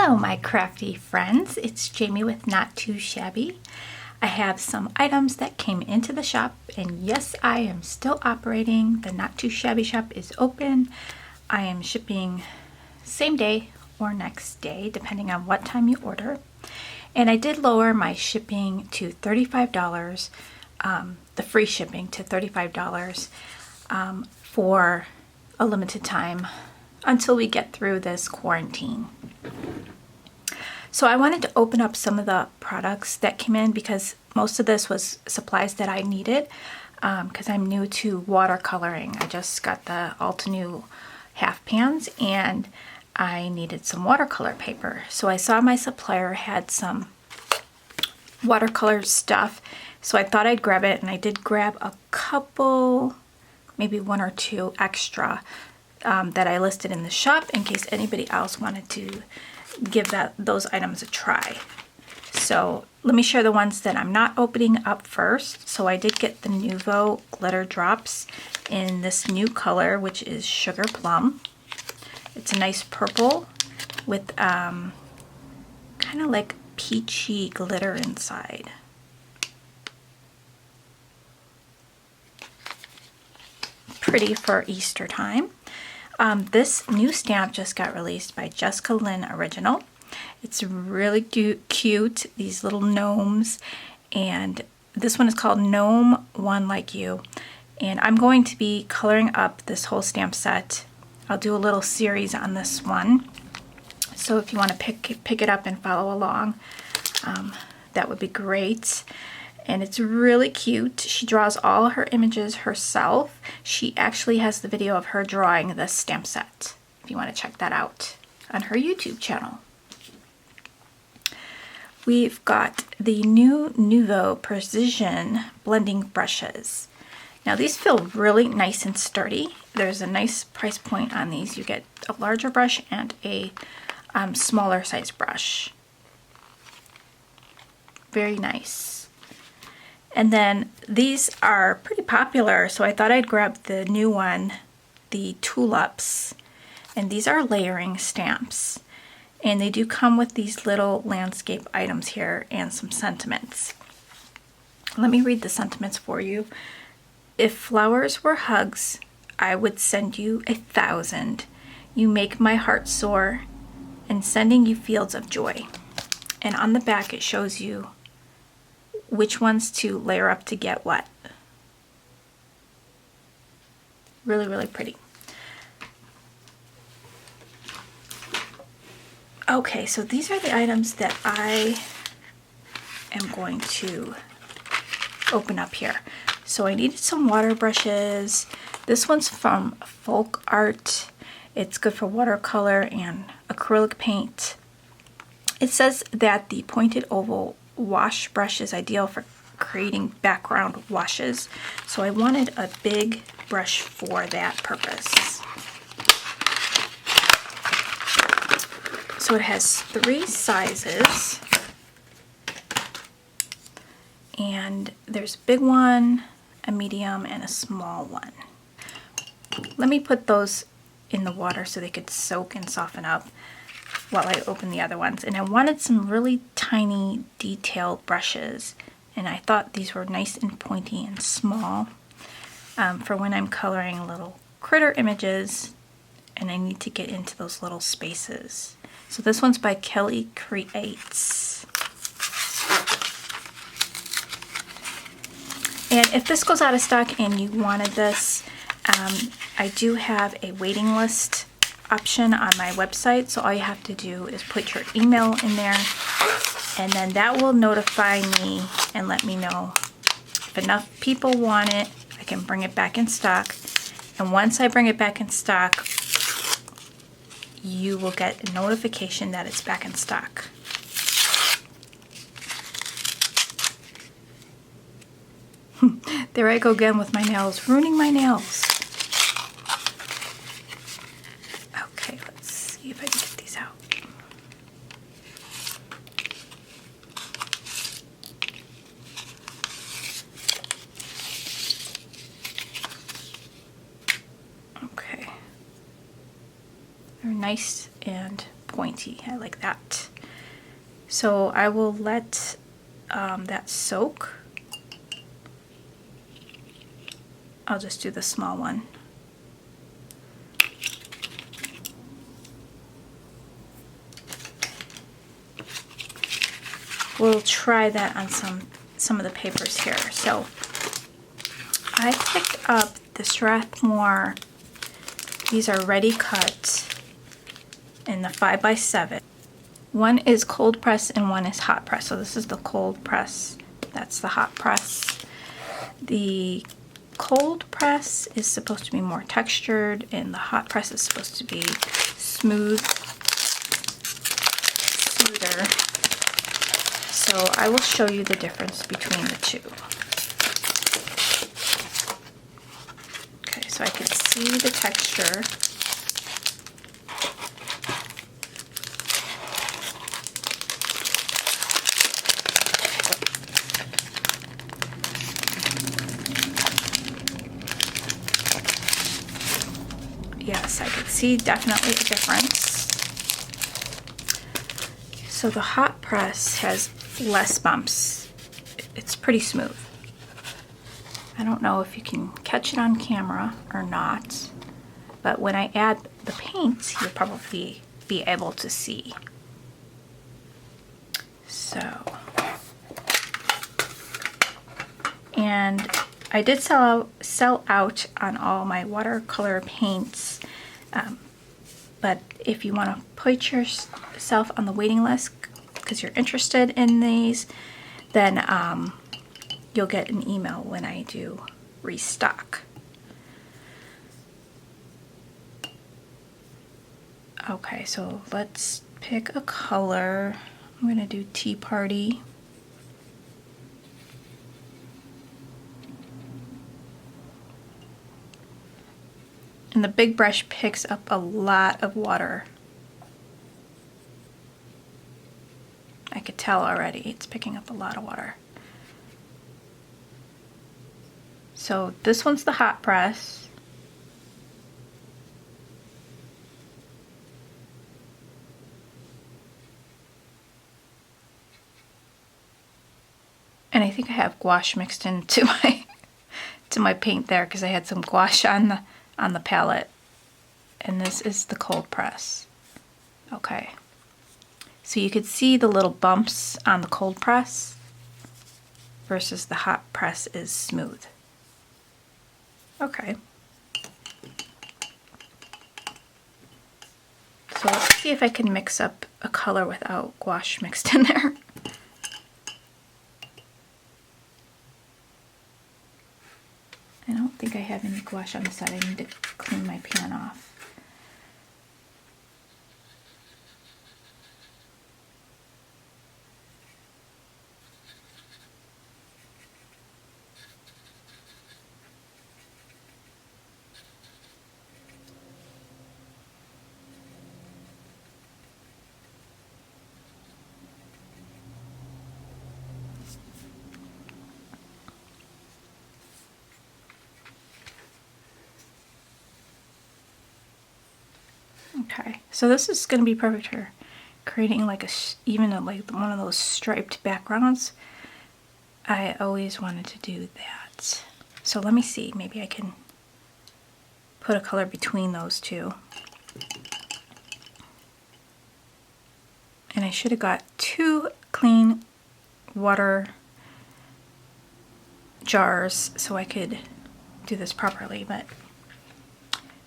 Hello my crafty friends, it's Jamie with Not Too Shabby. I have some items that came into the shop, and yes, I am still operating. The Not Too Shabby shop is open. I am shipping same day or next day depending on what time you order, and I did lower my shipping to $35, the free shipping to $35 for a limited time until we get through this quarantine. So I wanted to open up some of the products that came in because most of this was supplies that I needed because I'm new to watercoloring. I just got the Altenew half pans and I needed some watercolor paper. So I saw my supplier had some watercolor stuff, so I thought I'd grab it, and I did grab a couple, maybe one or two extra that I listed in the shop in case anybody else wanted to give those items a try. So let me share the ones that I'm not opening up first. So I did get the Nuvo glitter drops in this new color, which is Sugar Plum. It's a nice purple with kind of like peachy glitter inside. Pretty for Easter time. This new stamp just got released by Jessicalynn Original. It's really cute, these little gnomes, and this one is called Gnome One Like You. And I'm going to be coloring up this whole stamp set. I'll do a little series on this one. So if you want to pick it up and follow along, that would be great. And it's really cute. She draws all her images herself. She actually has the video of her drawing this stamp set, if you want to check that out on her YouTube channel. We've got the new Nuvo Precision blending brushes. Now these feel really nice and sturdy. There's a nice price point on these. You get a larger brush and a smaller size brush. Very nice. And then these are pretty popular, so I thought I'd grab the new one, the Tulips. And these are layering stamps. And they do come with these little landscape items here and some sentiments. Let me read the sentiments for you. If flowers were hugs, I would send you 1,000. You make my heart soar, and sending you fields of joy. And on the back it shows you which ones to layer up to get what. Really, really pretty. Okay, so these are the items that I am going to open up here. So I needed some water brushes. This one's from Folk Art. It's good for watercolor and acrylic paint. It says that the pointed oval wash brush is ideal for creating background washes. So I wanted a big brush for that purpose. So it has 3 sizes. And there's a big one, a medium, and a small one. Let me put those in the water so they could soak and soften up while I open the other ones. And I wanted some really tiny detailed brushes, and I thought these were nice and pointy and small for when I'm coloring little critter images and I need to get into those little spaces. So this one's by Kelly Creates. And if this goes out of stock and you wanted this, I do have a waiting list option on my website, so all you have to do is put your email in there, and then that will notify me and let me know if enough people want it. I can bring it back in stock, and once I bring it back in stock, you will get a notification that it's back in stock. There I go again with my nails, ruining my nails. Okay, let's see if I can get these out. Okay. They're nice and pointy. I like that. So I will let that soak. I'll just do the small one. We'll try that on some of the papers here. So I picked up the Strathmore. These are ready cut in the 5x7. One is cold press and one is hot press. So this is the cold press. That's the hot press. The cold press is supposed to be more textured and the hot press is supposed to be smoother. So I will show you the difference between the two. Okay, so I can see the texture. Yes, I could see definitely a difference. So the hot press has less bumps. It's pretty smooth. I don't know if you can catch it on camera or not, but when I add the paint, you'll probably be able to see. So, and I did sell out on all my watercolor paints, but if you want to put yourself on the waiting list because you're interested in these, then you'll get an email when I do restock. Okay, so let's pick a color. I'm going to do Tea Party. And the big brush picks up a lot of water. I could tell already it's picking up a lot of water. So this one's the hot press. And I think I have gouache mixed into my paint there because I had some gouache on the palette. And this is the cold press. Okay. So you could see the little bumps on the cold press versus the hot press is smooth. Okay. So let's see if I can mix up a color without gouache mixed in there. I don't think I have any gouache on the side. I need to clean my pan off. Okay, so this is going to be perfect for creating like like one of those striped backgrounds. I always wanted to do that. So let me see, maybe I can put a color between those two. And I should have got 2 clean water jars so I could do this properly, but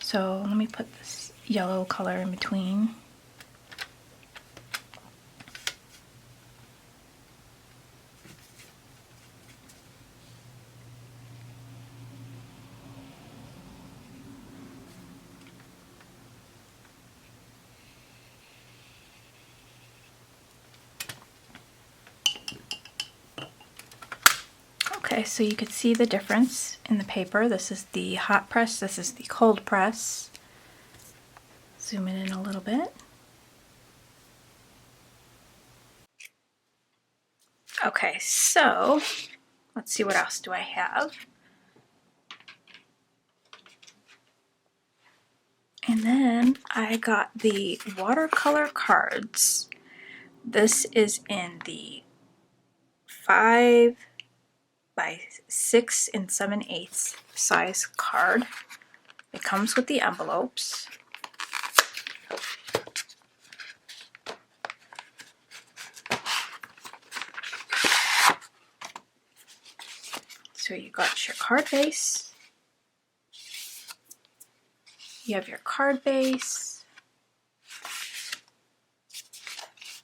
so let me put this yellow color in between. Okay, so you could see the difference in the paper. This is the hot press, this is the cold press. Zoom it in a little bit. Okay, so let's see, what else do I have? And then I got the Watercolor Cards. This is in the 5 by 6 7/8 size card. It comes with the envelopes. So you got your card base. You have your card base.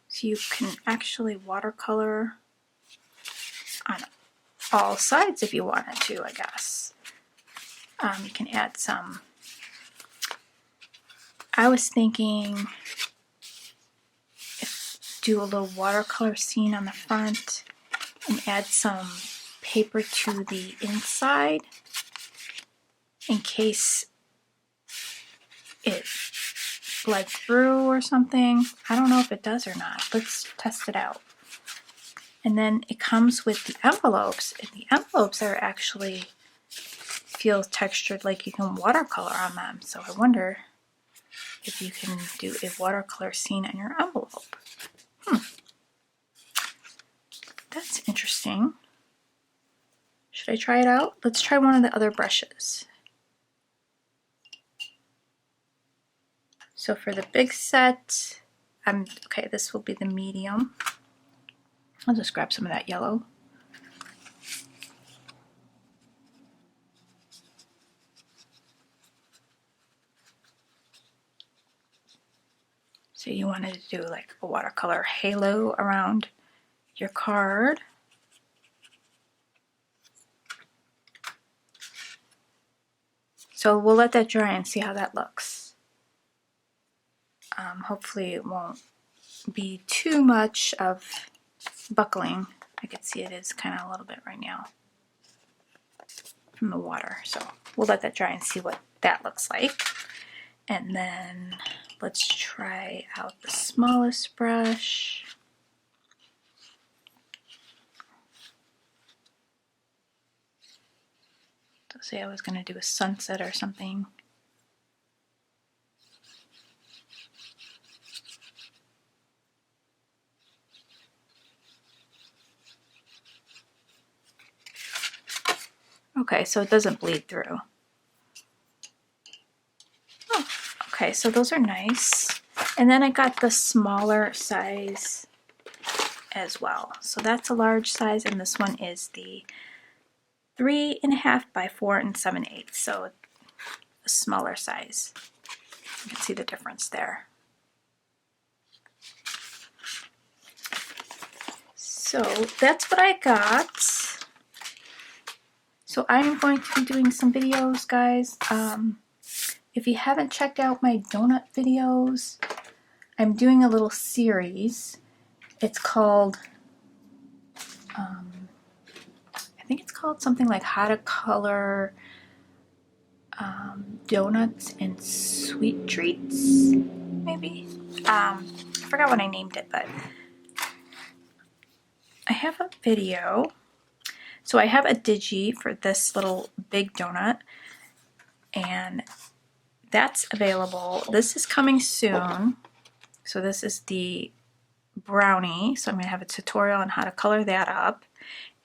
So you can actually watercolor on all sides if you wanted to, I guess. You can add some. I was thinking do a little watercolor scene on the front and add some paper to the inside in case it bled through or something. I don't know if it does or not. Let's test it out. And then it comes with the envelopes, and the envelopes are actually feel textured like you can watercolor on them. So I wonder if you can do a watercolor scene on your envelope. That's interesting. Should I try it out? Let's try one of the other brushes. So for the big set, okay, this will be the medium. I'll just grab some of that yellow. So you wanted to do like a watercolor halo around your card. So we'll let that dry and see how that looks. Hopefully it won't be too much of buckling. I can see it is kind of a little bit right now from the water. So we'll let that dry and see what that looks like. And then let's try out the smallest brush. So say I was going to do a sunset or something. Okay, so it doesn't bleed through. Oh, okay, so those are nice. And then I got the smaller size as well. So that's a large size, and this one is the 3.5 by 4 7/8. So a smaller size. You can see the difference there. So that's what I got. So I'm going to be doing some videos, guys. If you haven't checked out my donut videos, I'm doing a little series. It's called, I think it's called something like How to Color Donuts and Sweet Treats, maybe? I forgot what I named it, but I have a video. So I have a digi for this little big donut, and that's available. This is coming soon. So this is the brownie. So I'm going to have a tutorial on how to color that up.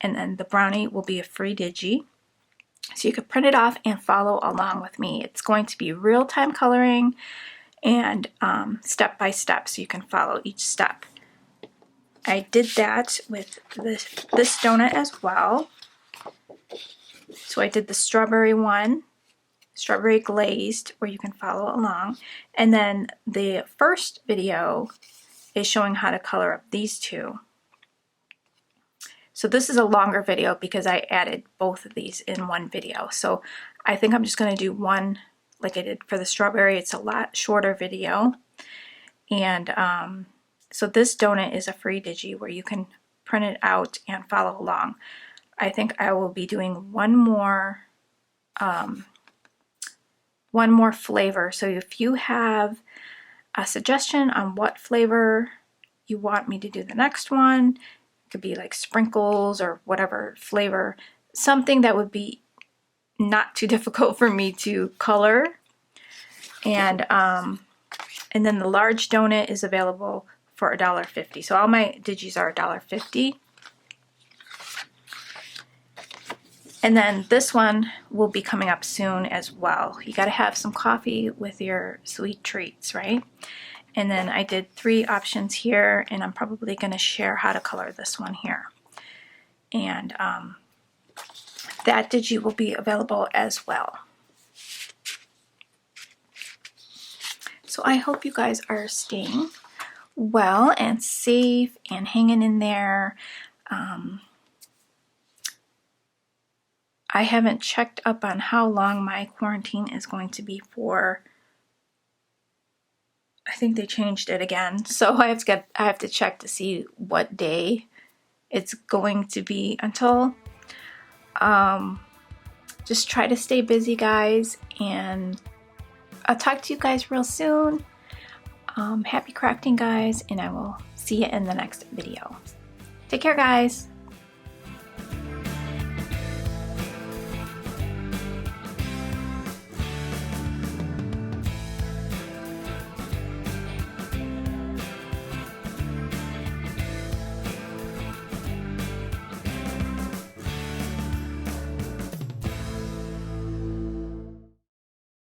And then the brownie will be a free digi. So you could print it off and follow along with me. It's going to be real-time coloring and step by step, so you can follow each step. I did that with this donut as well. So I did the strawberry one, strawberry glazed, where you can follow along. And then the first video is showing how to color up these two. So this is a longer video because I added both of these in one video. So I think I'm just going to do one like I did for the strawberry. It's a lot shorter video. And so this donut is a free digi where you can print it out and follow along. I think I will be doing one more flavor. So if you have a suggestion on what flavor you want me to do the next one, it could be like sprinkles or whatever flavor, something that would be not too difficult for me to color. And then the large donut is available for $1.50. So all my digis are $1.50. And then this one will be coming up soon as well. You got to have some coffee with your sweet treats, right? And then I did 3 options here, and I'm probably going to share how to color this one here. And that digi will be available as well. So I hope you guys are staying well and safe and hanging in there. I haven't checked up on how long my quarantine is going to be for. I think they changed it again, so I have to check to see what day it's going to be until. Just try to stay busy, guys, and I'll talk to you guys real soon. Happy crafting, guys, and I will see you in the next video. Take care, guys.